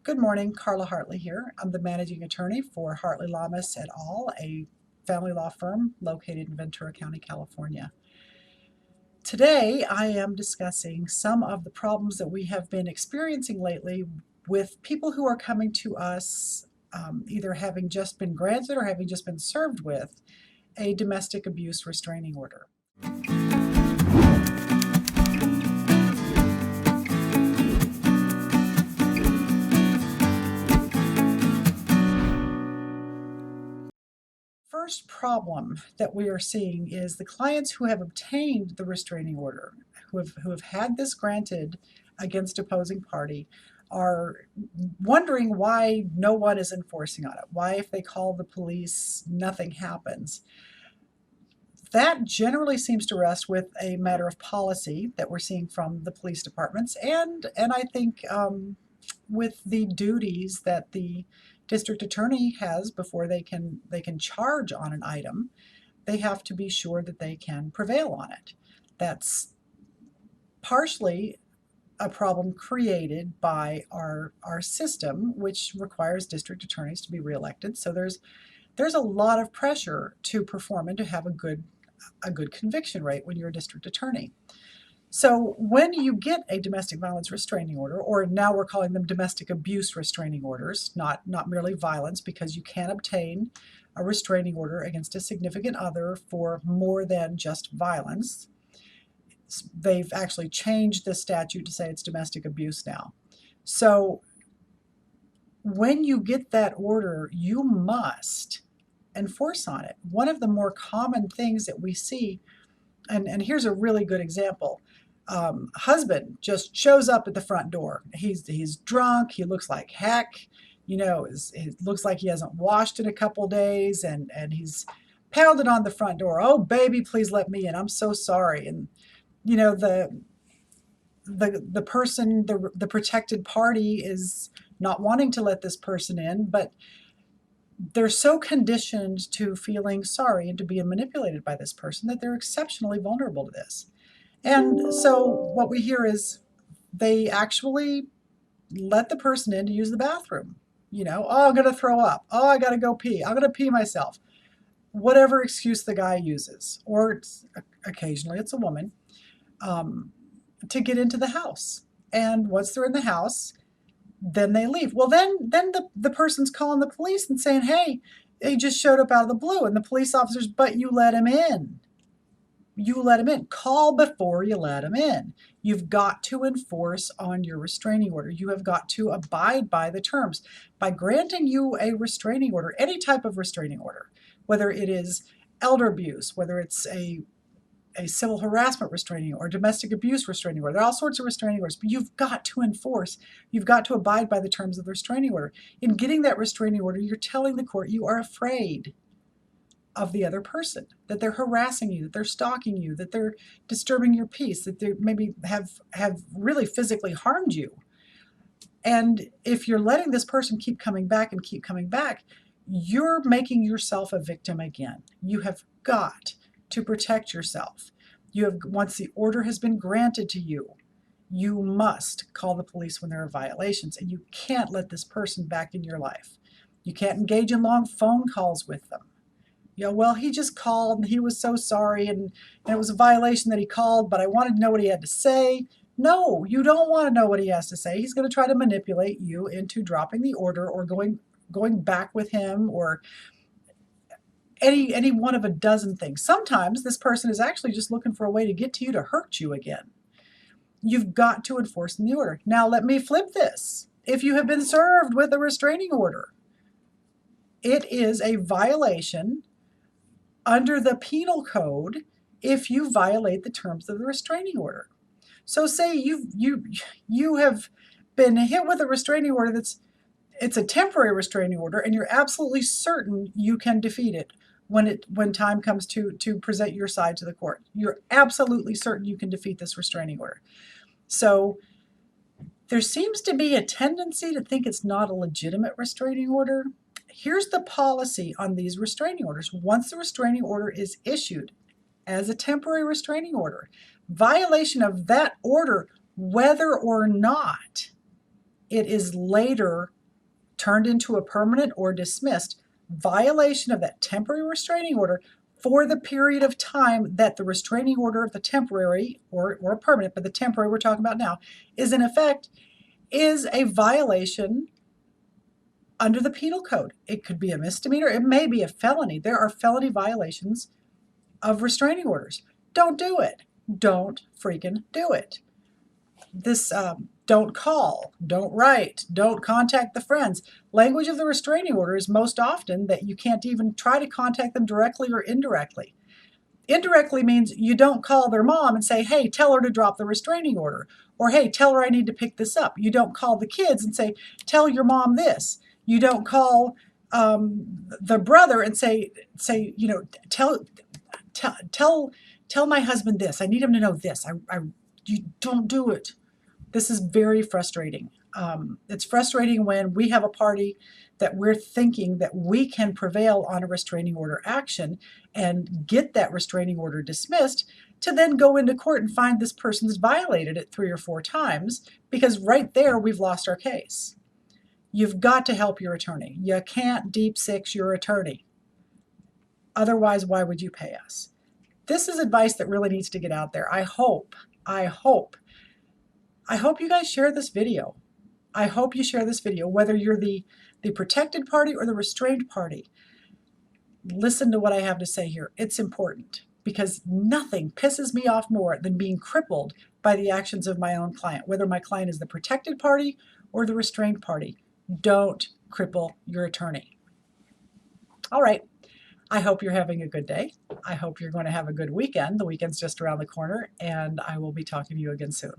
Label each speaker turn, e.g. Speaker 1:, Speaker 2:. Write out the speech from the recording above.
Speaker 1: Good morning, Carla Hartley here. I'm the managing attorney for Hartley Lamas et al., a family law firm located in Ventura County, California. Today, I am discussing some of the problems that we have been experiencing lately with people who are coming to us either having just been granted or having just been served with a domestic abuse restraining order. First problem that we are seeing is the clients who have obtained the restraining order, who have had this granted against opposing party, are wondering why no one is enforcing on it. Why, if they call the police, nothing happens. That generally seems to rest with a matter of policy that we're seeing from the police departments, and I think with the duties that the district attorney has before they can charge on an item. They have to be sure that they can prevail on it. That's partially a problem created by our system, which requires district attorneys to be reelected. So there's a lot of pressure to perform and to have a good conviction rate when you're a district attorney. So when you get a domestic violence restraining order, or now we're calling them domestic abuse restraining orders, not merely violence, because you can obtain a restraining order against a significant other for more than just violence. They've actually changed the statute to say it's domestic abuse now. So when you get that order, you must enforce on it. One of the more common things that we see, and here's a really good example. Husband just shows up at the front door. He's drunk. He looks like heck. It looks like he hasn't washed in a couple days, and he's pounded on the front door. Oh, baby, please let me in. I'm so sorry. And the person, the protected party, is not wanting to let this person in, but they're so conditioned to feeling sorry and to being manipulated by this person that they're exceptionally vulnerable to this. And so what we hear is they actually let the person in to use the bathroom. Oh, I'm going to throw up. Oh, I got to go pee. I'm going to pee myself. Whatever excuse the guy uses, or occasionally it's a woman, to get into the house. And once they're in the house, then they leave. Well, then the person's calling the police and saying, hey, he just showed up out of the blue. And the police officers, but you let him in. You let him in. Call before you let him in. You've got to enforce on your restraining order. You have got to abide by the terms. By granting you a restraining order, any type of restraining order, whether it is elder abuse, whether it's a civil harassment restraining order, domestic abuse restraining order. There are all sorts of restraining orders, but you've got to enforce. You've got to abide by the terms of the restraining order. In getting that restraining order, you're telling the court you are afraid of the other person, that they're harassing you, that they're stalking you, that they're disturbing your peace, that they maybe have really physically harmed you. And if you're letting this person keep coming back and keep coming back, you're making yourself a victim again. You have got to protect yourself. Once the order has been granted to you, you must call the police when there are violations, and you can't let this person back in your life. You can't engage in long phone calls with them. Well, he just called and he was so sorry, and it was a violation that he called, but I wanted to know what he had to say. No, you don't want to know what he has to say. He's going to try to manipulate you into dropping the order or going back with him, or any one of a dozen things. Sometimes this person is actually just looking for a way to get to you to hurt you again. You've got to enforce the order. Now, let me flip this. If you have been served with a restraining order, it is a violation under the penal code if you violate the terms of the restraining order. So say you have been hit with a restraining order it's a temporary restraining order, and you're absolutely certain you can defeat it when time comes to present your side to the court. You're absolutely certain you can defeat this restraining order. So there seems to be a tendency to think it's not a legitimate restraining order. Here's the policy on these restraining orders. Once the restraining order is issued as a temporary restraining order, violation of that order, whether or not it is later turned into a permanent or dismissed violation of that temporary restraining order for the period of time that the restraining order, the temporary or permanent, but the temporary we're talking about now, is in effect, is a violation under the penal code. It could be a misdemeanor. It may be a felony. There are felony violations of restraining orders. Don't do it. Don't freaking do it. This don't call, don't write, don't contact the friends. Language of the restraining order is most often that you can't even try to contact them directly or indirectly. Indirectly means you don't call their mom and say, hey, tell her to drop the restraining order, or hey, tell her I need to pick this up. You don't call the kids and say, tell your mom this. You don't call the brother and say, you know, tell my husband this. I need him to know this. You don't do it. This is very frustrating. It's frustrating when we have a party that we're thinking that we can prevail on a restraining order action and get that restraining order dismissed, to then go into court and find this person's violated it 3 or 4 times, because right there we've lost our case. You've got to help your attorney. You can't deep six your attorney. Otherwise, why would you pay us? This is advice that really needs to get out there. I hope you guys share this video. I hope you share this video, whether you're the protected party or the restrained party. Listen to what I have to say here. It's important, because nothing pisses me off more than being crippled by the actions of my own client, whether my client is the protected party or the restrained party. Don't cripple your attorney. All right. I hope you're having a good day. I hope you're going to have a good weekend. The weekend's just around the corner, and I will be talking to you again soon.